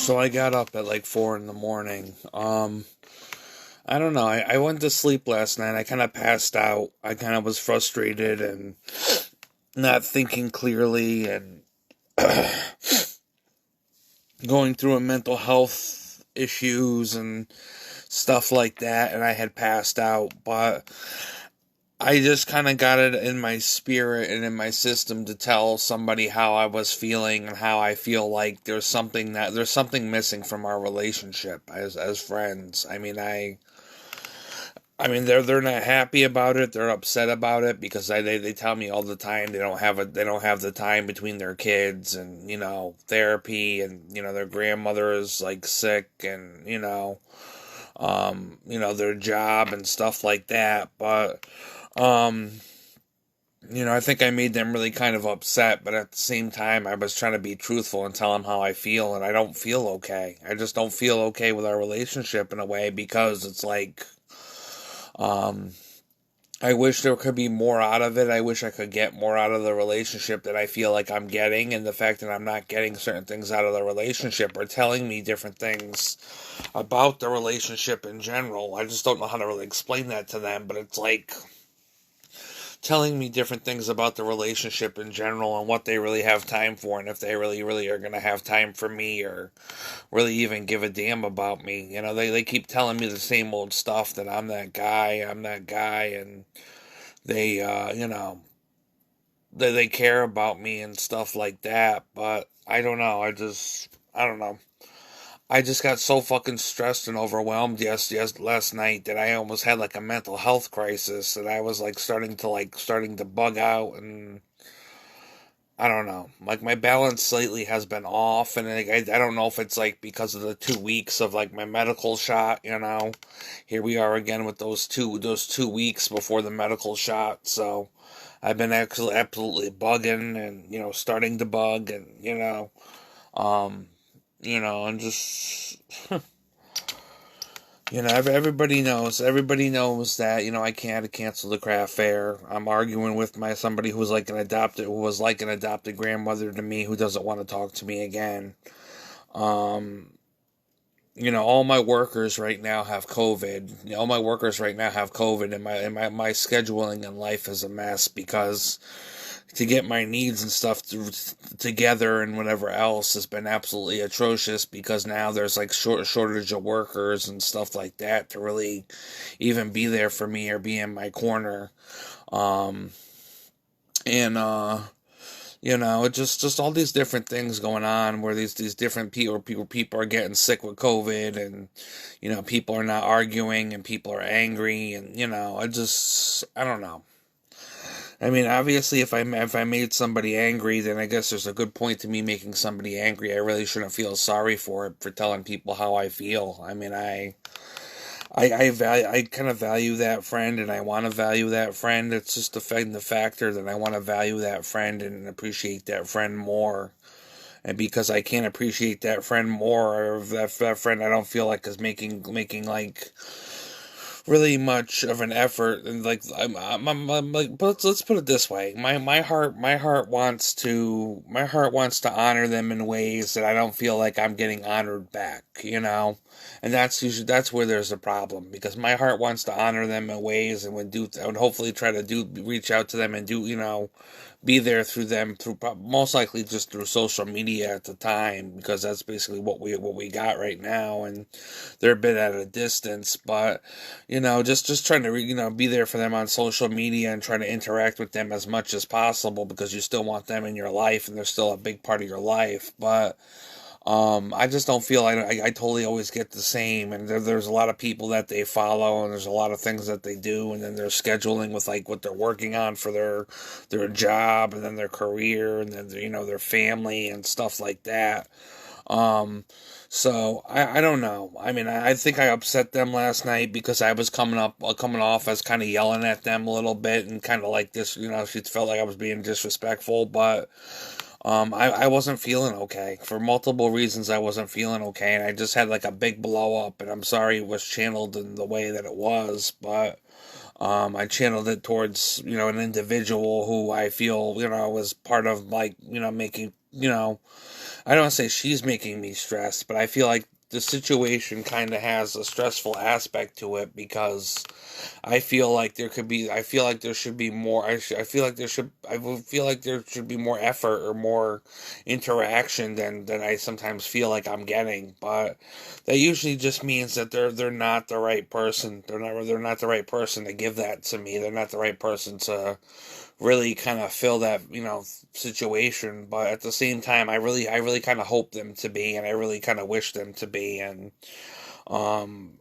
So I got up at like 4 in the morning. I don't know. I went to sleep last night. I kind of passed out. I kind of was frustrated and not thinking clearly and going through a mental health issues and stuff like that. And I had passed out, but I just kind of got it in my spirit and in my system to tell somebody how I was feeling and how I feel like there's something missing from our relationship as friends. I mean they're not happy about it. They're upset about it because they tell me all the time they don't have the time between their kids and therapy and their grandmother is like sick and their job and stuff like that. But um I think I made them really kind of upset, but at the same time, I was trying to be truthful and tell them how I feel, and I don't feel okay. I just don't feel okay with our relationship in a way because it's like, um, I wish there could be more out of it. I wish I could get more out of the relationship that I feel like I'm getting, and the fact that I'm not getting certain things out of the relationship or telling me different things about the relationship in general. I just don't know how to really explain that to them, but it's like telling me different things about the relationship in general and what they really have time for and if they really really are going to have time for me or really even give a damn about me. They keep telling me the same old stuff that I'm that guy and they they care about me and stuff like that, but I don't know. I don't know. I just got so fucking stressed and overwhelmed last night that I almost had like a mental health crisis and I was starting to bug out and I don't know. Like my balance lately has been off and I don't know if it's like because of the 2 weeks of like my medical shot. Here we are again with those 2 weeks before the medical shot. So I've been actually absolutely bugging and starting to bug and um and just everybody knows that I can't cancel the craft fair. I'm arguing with my somebody who was like an adopted grandmother to me who doesn't want to talk to me again. Um, all my workers right now have COVID. All my workers right now have COVID, and my scheduling in life is a mess because to get my needs and stuff together and whatever else has been absolutely atrocious because now there's like shortage of workers and stuff like that to really even be there for me or be in my corner. Um, and just all these different things going on where these different people are getting sick with COVID and people are not arguing and people are angry and I don't know. I mean, obviously, if I made somebody angry, then I guess there's a good point to me making somebody angry. I really shouldn't feel sorry for it for telling people how I feel. I mean, I kind of value that friend, and I want to value that friend. It's just the factor that I want to value that friend and appreciate that friend more. And because I can't appreciate that friend more, or that friend I don't feel like is making like really much of an effort and like I'm like but let's put it this way, my heart wants to honor them in ways that I don't feel like I'm getting honored back, and that's where there's a problem because my heart wants to honor them in ways and would hopefully try to do reach out to them and do be there through them through most likely just through social media at the time because that's basically what we got right now and they're a bit at a distance, but just trying to be there for them on social media and trying to interact with them as much as possible because you still want them in your life and they're still a big part of your life. But I just don't feel I totally always get the same, and there's a lot of people that they follow, and there's a lot of things that they do, and then they're scheduling with like what they're working on for their job, and then their career, and then their family and stuff like that. Um, so I don't know. I mean, I think I upset them last night because I was coming off as kind of yelling at them a little bit and kind of like this. She felt like I was being disrespectful, but I wasn't feeling okay for multiple reasons. I wasn't feeling okay, and I just had like a big blow up. And I'm sorry it was channeled in the way that it was, but I channeled it towards, an individual who I feel, was part of, like, making, I don't say she's making me stressed, but I feel like the situation kind of has a stressful aspect to it because I feel like there should be more. I feel like there should. I would feel like there should be more effort or more interaction than I sometimes feel like I'm getting. But that usually just means that they're not the right person. They're not the right person to give that to me. They're not the right person to really kind of fill that situation. But at the same time, I really kind of hope them to be, and I really kind of wish them to be, and um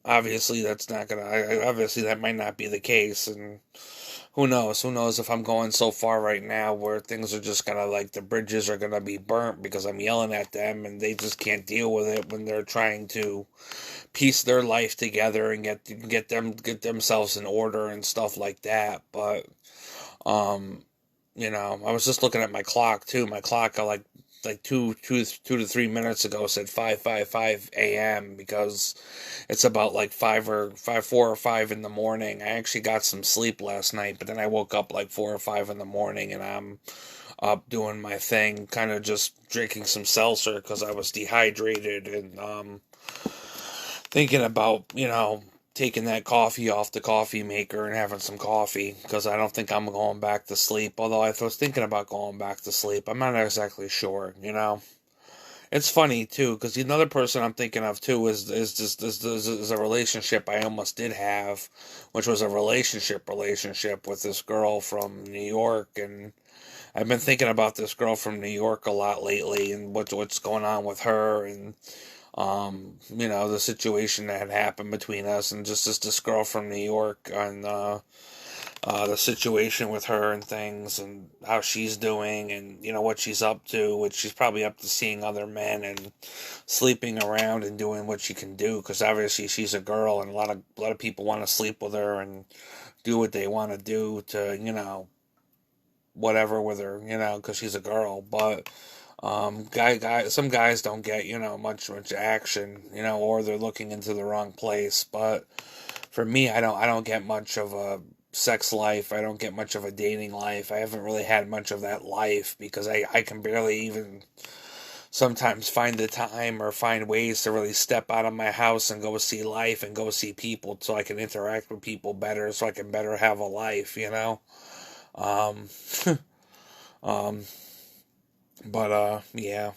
obviously that's not gonna obviously that might not be the case, and who knows if I'm going so far right now where things are just gonna, like, the bridges are gonna be burnt because I'm yelling at them and they just can't deal with it when they're trying to piece their life together and get themselves in order and stuff like that. But um I was just looking at my clock too. My clock, like 2 to 3 minutes ago, said 5:55 a.m. because it's about like 4 or 5 in the morning. I actually got some sleep last night, but then I woke up like 4 or 5 in the morning, and I'm up doing my thing, kind of just drinking some seltzer because I was dehydrated, and thinking about, taking that coffee off the coffee maker and having some coffee because I don't think I'm going back to sleep. Although I was thinking about going back to sleep, I'm not exactly sure. It's funny too because another person I'm thinking of too is a relationship I almost did have, which was a relationship with this girl from New York, and I've been thinking about this girl from New York a lot lately and what's going on with her, and the situation that had happened between us, and just this girl from New York, and the situation with her and things, and how she's doing, and what she's up to, which she's probably up to seeing other men and sleeping around and doing what she can do, because obviously she's a girl, and a lot of people want to sleep with her and do what they want to do to whatever with her, because she's a girl. But some guys don't get much action, or they're looking into the wrong place. But for me, I don't get much of a sex life. I don't get much of a dating life. I haven't really had much of that life because I can barely even sometimes find the time or find ways to really step out of my house and go see life and go see people so I can interact with people better, so I can better have a life. Um, um, but yeah.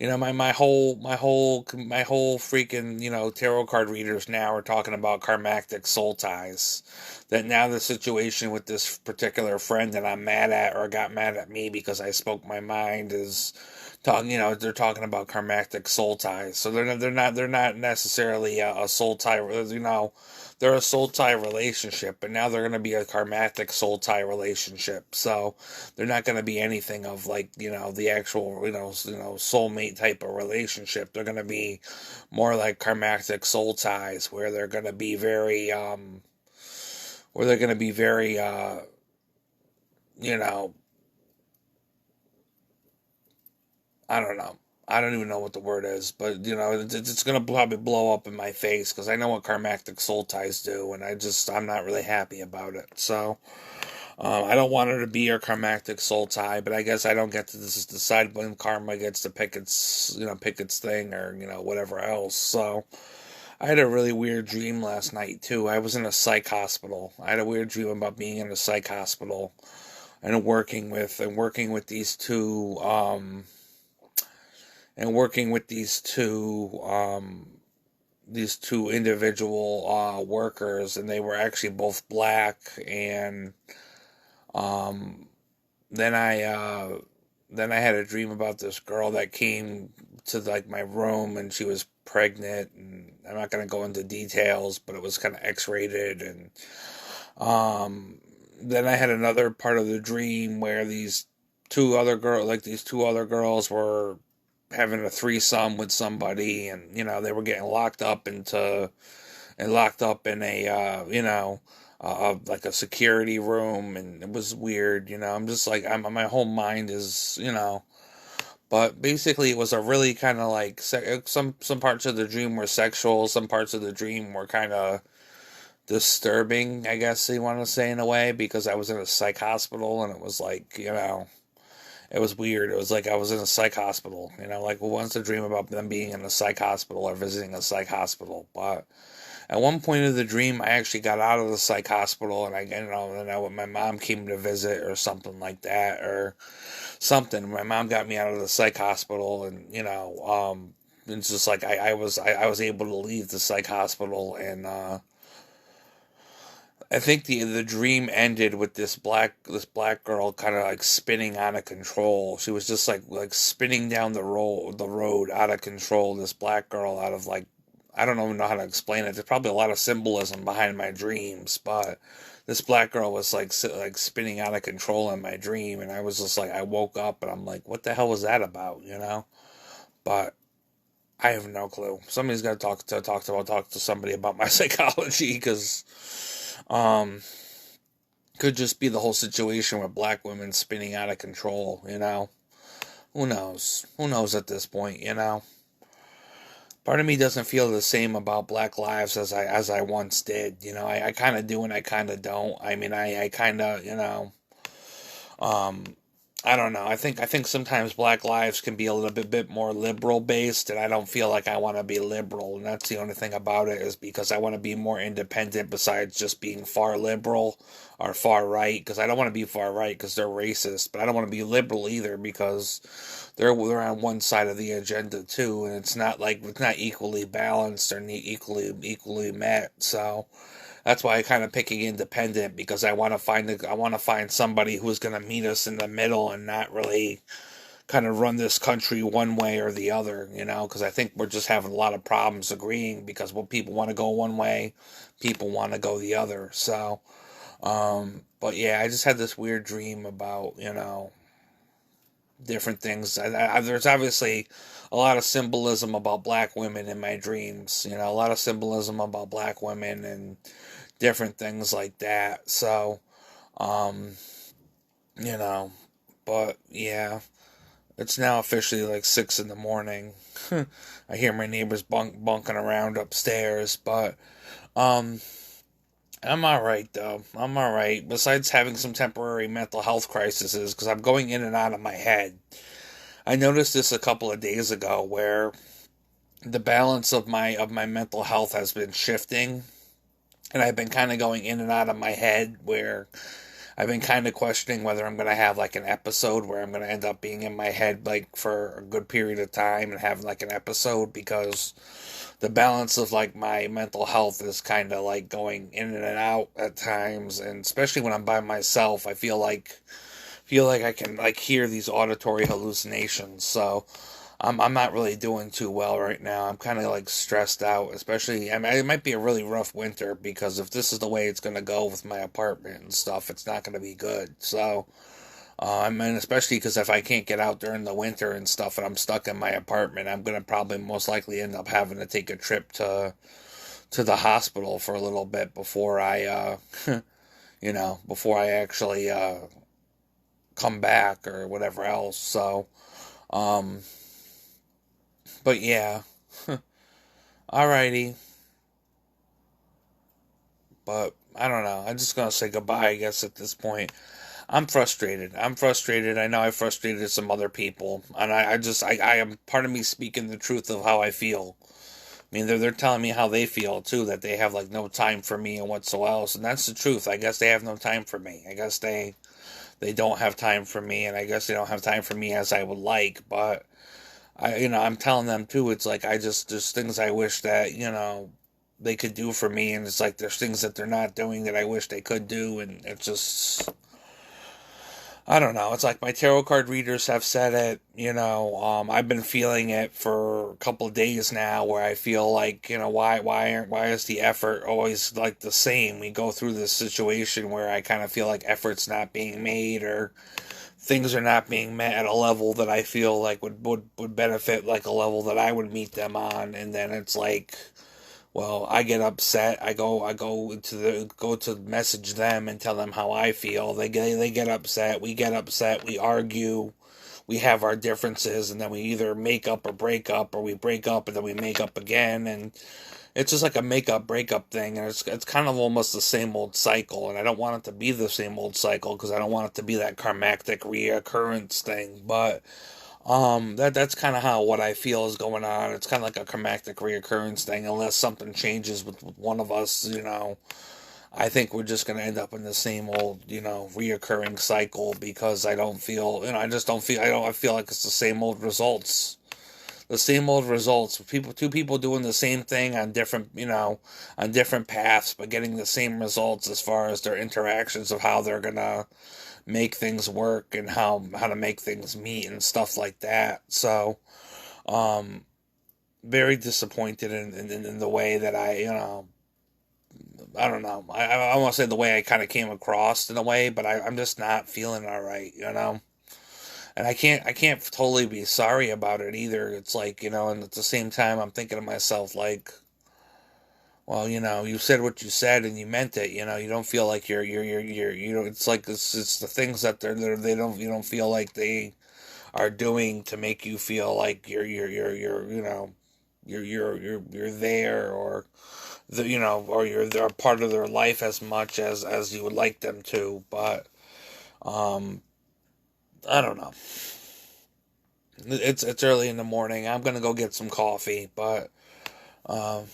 My whole freaking, tarot card readers now are talking about karmactic soul ties. That now the situation with this particular friend that I'm mad at, or got mad at me because I spoke my mind, is talking. They're talking about karmactic soul ties. So they're not necessarily a soul tie. They're a soul tie relationship, but now they're going to be a karmatic soul tie relationship. So they're not going to be anything of, like, the actual, soulmate type of relationship. They're going to be more like karmatic soul ties, where they're going to be very you know I don't know. I don't even know what the word is, but it's gonna probably blow up in my face because I know what karmatic soul ties do, and I'm not really happy about it. So I don't want her to be your karmatic soul tie, but I guess I don't get to decide when karma gets to pick its thing, or whatever else. So I had a really weird dream last night too. I was in a psych hospital. I had a weird dream about being in a psych hospital and working with these two individual workers, and they were actually both black. And um, then I had a dream about this girl that came to, like, my room, and she was pregnant, and I'm not gonna go into details, but it was kind of X-rated. And then I had another part of the dream where these two other girls were having a threesome with somebody, and they were getting locked up in a like a security room, and it was weird. I'm just like, my whole mind is. But basically, it was a really kind of like some parts of the dream were sexual, some parts of the dream were kind of disturbing, I guess you want to say, in a way, because I was in a psych hospital, and it was like, it was weird. It was like I was in a psych hospital, like who wants to dream about them being in a psych hospital or visiting a psych hospital? But at one point of the dream, I actually got out of the psych hospital, and my mom came to visit or something like that, or something. My mom got me out of the psych hospital, and it's just like I was able to leave the psych hospital, and I think the dream ended with this black girl kind of like spinning out of control. She was just like spinning down the road out of control. This black girl out of like, I don't even know how to explain it. There's probably a lot of symbolism behind my dreams, but this black girl was like spinning out of control in my dream, and I was just like, I woke up and I'm like, what the hell was that about? But I have no clue. Somebody's got to talk to somebody about my psychology, because um could just be the whole situation with black women spinning out of control. Who knows? Who knows at this point? Part of me doesn't feel the same about black lives as I once did. I kind of do and I kind of don't. I mean, I kind of, um, I don't know. I think sometimes Black lives can be a little bit more liberal based, and I don't feel like I want to be liberal. And that's the only thing about it, is because I want to be more independent besides just being far liberal or far right. Because I don't want to be far right because they're racist, but I don't want to be liberal either because they're on one side of the agenda too, and it's not equally balanced or equally met. So that's why I kind of picking independent, because I want to find somebody who's going to meet us in the middle and not really kind of run this country one way or the other, because I think we're just having a lot of problems agreeing, because people want to go one way, people want to go the other. So, but yeah, I just had this weird dream about, different things. There's obviously a lot of symbolism about black women in my dreams, a lot of symbolism about black women and different things like that. So, um, you know, but yeah, it's now officially like 6 in the morning. I hear my neighbors bunking around upstairs, but um, I'm all right though. I'm all right. Besides having some temporary mental health crises, because I'm going in and out of my head. I noticed this a couple of days ago, where the balance of my mental health has been shifting, and I've been kind of going in and out of my head, where I've been kind of questioning whether I'm going to have like an episode where I'm going to end up being in my head like for a good period of time and having like an episode, because the balance of like my mental health is kind of like going in and out at times, and especially when I'm by myself, I feel like I can like hear these auditory hallucinations. So I'm not really doing too well right now. I'm kind of like stressed out, especially. I mean, it might be a really rough winter, because if this is the way it's gonna go with my apartment and stuff, it's not gonna be good. So, I mean, especially because if I can't get out during the winter and stuff, and I'm stuck in my apartment, I'm gonna probably most likely end up having to take a trip to the hospital for a little bit before before I actually come back or whatever else. So, um, but yeah, alrighty. But I don't know. I'm just gonna say goodbye, I guess, at this point. I'm frustrated. I'm frustrated. I know I frustrated some other people, and I am part of me speaking the truth of how I feel. I mean, they're telling me how they feel too, that they have like no time for me and whatsoever else, and that's the truth. I guess they have no time for me. I guess they don't have time for me, and I guess they don't have time for me as I would like. But I'm telling them too. It's like there's things I wish that they could do for me, and it's like there's things that they're not doing that I wish they could do, and it's just, I don't know. It's like my tarot card readers have said it. I've been feeling it for a couple of days now, where I feel like, why is the effort always like the same? We go through this situation where I kind of feel like effort's not being made, or things are not being met at a level that I feel like would benefit, like a level that I would meet them on, and then it's like, well, I get upset. I go to message them and tell them how I feel. They get upset. We get upset. We argue. We have our differences, and then we either make up or break up, or we break up and then we make up again, and it's just like a make-up breakup thing, and it's kind of almost the same old cycle, and I don't want it to be the same old cycle because I don't want it to be that karmatic reoccurrence thing. But that's kind of how what I feel is going on. It's kind of like a karmatic reoccurrence thing, unless something changes with one of us. I think we're just gonna end up in the same old, reoccurring cycle because I don't feel, I just don't feel, I feel like it's the same old results. The same old results. Two people doing the same thing on different, on different paths, but getting the same results as far as their interactions of how they're gonna make things work and how to make things meet and stuff like that. So, um, very disappointed in the way that I don't know. I want to say the way I kind of came across in a way, but I'm just not feeling all right. And I can't totally be sorry about it either. It's like, and at the same time, I'm thinking to myself, like, well, you said what you said and you meant it. You don't feel like it's like it's the things that they don't, you don't feel like they are doing to make you feel like you're there, or or they're part of their life as much as you would like them to. But um, I don't know. It's early in the morning. I'm gonna go get some coffee, but I'm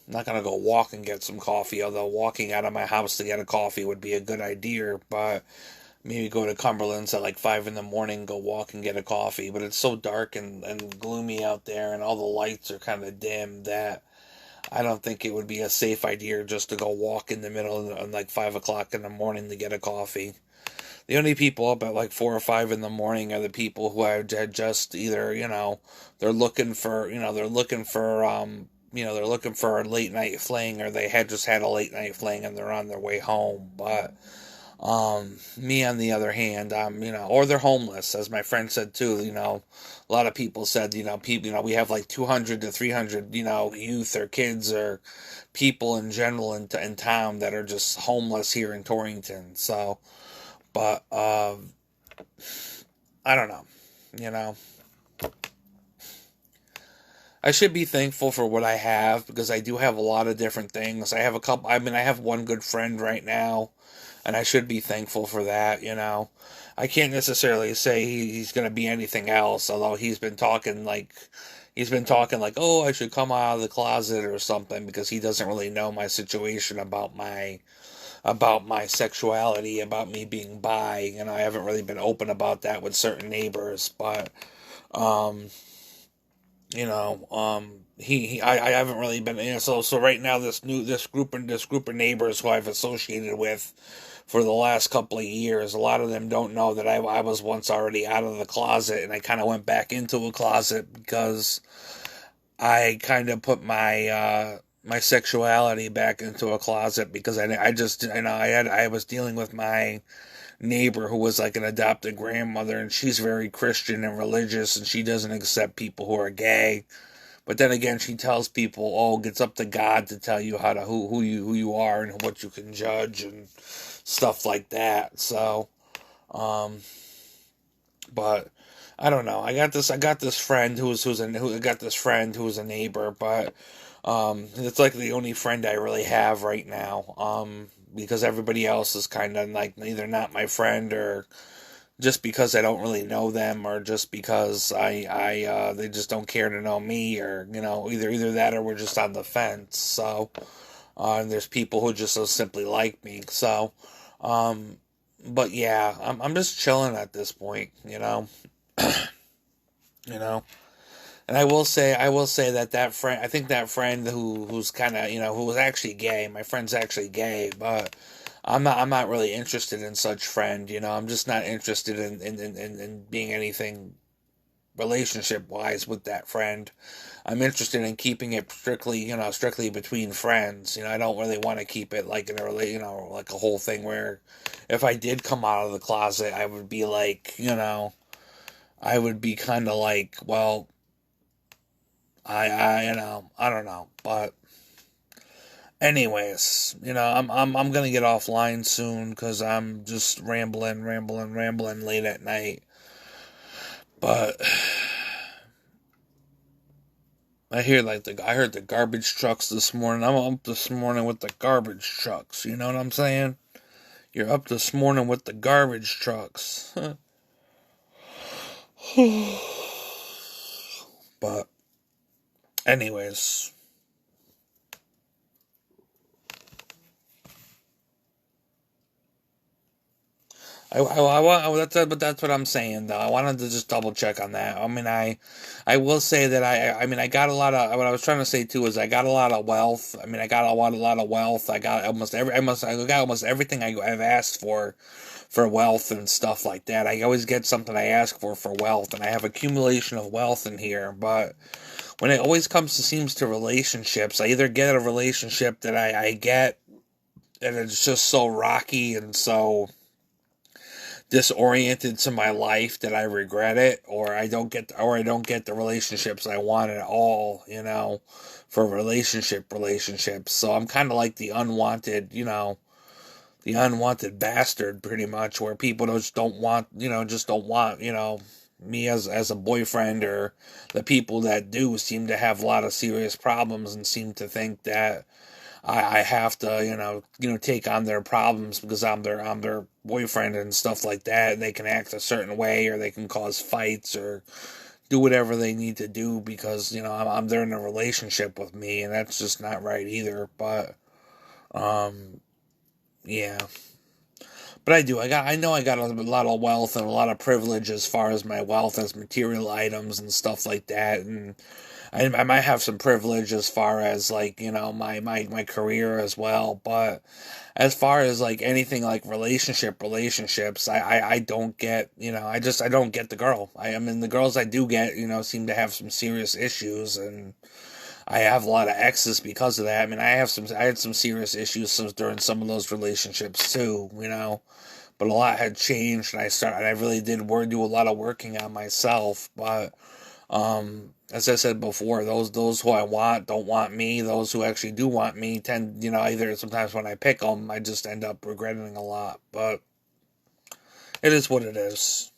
not gonna go walk and get some coffee. Although walking out of my house to get a coffee would be a good idea, but maybe go to Cumberland's at like 5 in the morning, go walk and get a coffee. But it's so dark and gloomy out there, and all the lights are kind of dim that I don't think it would be a safe idea just to go walk in the middle of like 5 o'clock in the morning to get a coffee. The only people up at like 4 or 5 in the morning are the people who had just either, they're looking for, they're looking for a late night fling, or they had just had a late night fling and they're on their way home. But me on the other hand, or they're homeless, as my friend said too. A lot of people said, people, we have like 200 to 300, youth or kids or people in general in town that are just homeless here in Torrington. So, but I don't know, you know. I should be thankful for what I have because I do have a lot of different things. I have a couple. I mean, I have one good friend right now, and I should be thankful for that. I can't necessarily say he's going to be anything else, although he's been talking like, oh, I should come out of the closet or something because he doesn't really know my situation about my sexuality, about me being bi. I haven't really been open about that with certain neighbors, but um, I haven't really been, so right now this group of neighbors who I've associated with for the last couple of years, a lot of them don't know that I was once already out of the closet, and I kind of went back into a closet because I kind of put my sexuality back into a closet because I just, I was dealing with my neighbor who was like an adopted grandmother, and she's very Christian and religious, and she doesn't accept people who are gay. But then again, she tells people, "Oh, it's up to God to tell you how to who you are and what you can judge and stuff like that." So, um, but I don't know. I got this friend who I got this friend who was a neighbor, but it's like the only friend I really have right now. Because everybody else is kind of like either not my friend, or just because I don't really know them, or just because they just don't care to know me, or either that, or we're just on the fence. So and there's people who just so simply like me. So um, but yeah, I'm just chilling at this point. You know. And I will say that friend, I think that friend who's kind of, who was actually gay. My friend's actually gay, but I'm not really interested in such friend. I'm just not interested in being anything relationship wise with that friend. I'm interested in keeping it strictly between friends. I don't really want to keep it like in a like a whole thing where if I did come out of the closet, I would be like, I would be kind of like, well, I don't know, but anyways, I'm gonna get offline soon because I'm just rambling late at night. But I heard the garbage trucks this morning. I'm up this morning with the garbage trucks. You know what I'm saying? You're up this morning with the garbage trucks. But anyways, but that's what I'm saying though. I wanted to just double check on that. I mean, I will say that I mean, I got a lot of, what I was trying to say too is I got a lot of wealth. I mean, I got a lot of wealth. I got I got almost everything I've asked for wealth and stuff like that. I always get something I ask for wealth, and I have accumulation of wealth in here. But when it always comes to seems to relationships, I either get a relationship that I get, and it's just so rocky and so disoriented to my life that I regret it, or I don't get the relationships I want at all, for relationships. So I'm kind of like the unwanted, the unwanted bastard, pretty much, where people just don't want, me as a boyfriend, or the people that do seem to have a lot of serious problems and seem to think that I have to, take on their problems because I'm their boyfriend and stuff like that. And they can act a certain way, or they can cause fights, or do whatever they need to do because I'm they're in a relationship with me, and that's just not right either. But yeah. But I know I got a lot of wealth and a lot of privilege as far as my wealth as material items and stuff like that, and I might have some privilege as far as like my career as well. But as far as like anything like relationships, I don't get, I don't get the girl. I mean, the girls I do get, seem to have some serious issues, and I have a lot of exes because of that. I mean, I had some serious issues during some of those relationships too, but a lot had changed, and I really did do a lot of working on myself. But as I said before, those who I want don't want me. Those who actually do want me tend, either sometimes when I pick them, I just end up regretting a lot. But it is what it is.